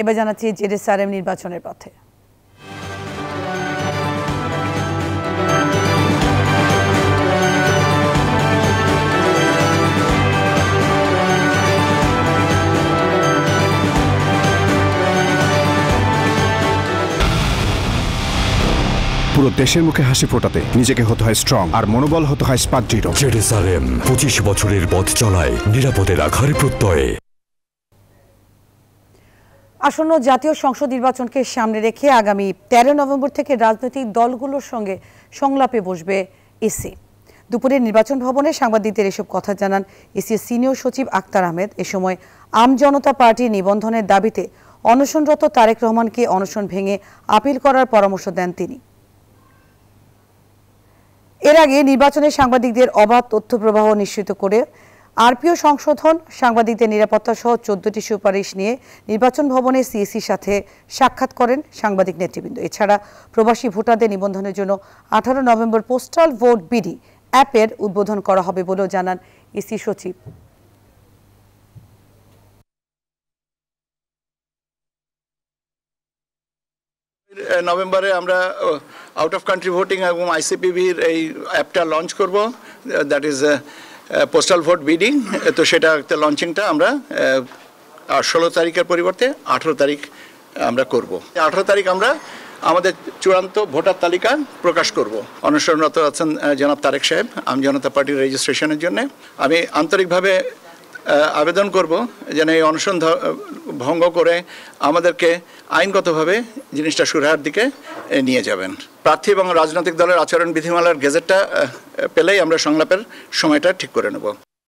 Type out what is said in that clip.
এবার জানাচ্ছি জেডএসআরএম নির্বাচনের পথে। পুরো দেশের মুখে হাসি ফোটাতে নিজেকে হতে হয় স্ট্রং, আর মনোবল হতে হয় স্পাট দৃঢ়। জেডএসআরএম 25 বছরের পথ চলায় নিরাপদে রাখার প্রত্যয়ে। আসন্ন জাতীয় সংসদ নির্বাচনকে সামনে রেখে আগামী 13 নভেম্বর থেকে রাজনৈতিক দলগুলোর সঙ্গে সংলাপে বসবে ইসি। দুপুরে নির্বাচন ভবনে সাংবাদিকদের এসব কথা জানান ইসির সিনিয়র সচিব আক্তার আহমেদ। এ সময় আম জনতা পার্টি নিবন্ধনের দাবিতে অনশনরত তারেক রহমানকে অনশন ভেঙে আপিল করার পরামর্শ দেন তিনি। এর আগে নির্বাচনে সাংবাদিকদের অবাধ তথ্য প্রবাহ নিশ্চিত করে আরপিও সংশোধন, সাংবাদিকদের নিরাপত্তা সহ 14টি সুপারিশ নিয়ে নির্বাচন ভবনে সিইসির সাথে সাক্ষাৎ করেন সাংবাদিক নেতৃবৃন্দ। এছাড়া প্রবাসী ভোটারদের নিবন্ধনের জন্য 18 নভেম্বর পোস্টাল ভোট বিডি অ্যাপের উদ্বোধন করা হবে বলেও জানান ইসি সচিব। নভেম্বরে আমরা আউট অফ কান্ট্রি ভোটিং এবং আইসিপিবির এই অ্যাপটা লঞ্চ করব, that is postal vote bidding. তো সেটা লঞ্চিংটা আমরা 16 তারিখের পরিবর্তে 18 তারিখ আমরা করব। 18 তারিখ আমরা আমাদের চূড়ান্ত ভোটার তালিকা প্রকাশ করব। অনশনরত আছেন জনাব তারেক সাহেব আম জনতা পার্টির রেজিস্ট্রেশনের জন্য। আমি আন্তরিকভাবে আবেদন করব যেন এই অনশন ভঙ্গ করে আমাদেরকে আইনগতভাবে জিনিসটা সুরাহার দিকে নিয়ে যাবেন। প্রার্থী এবং রাজনৈতিক দলের আচরণ বিধিমালার গেজেটটা পেলেই আমরা সংলাপের সময়টা ঠিক করে নেব।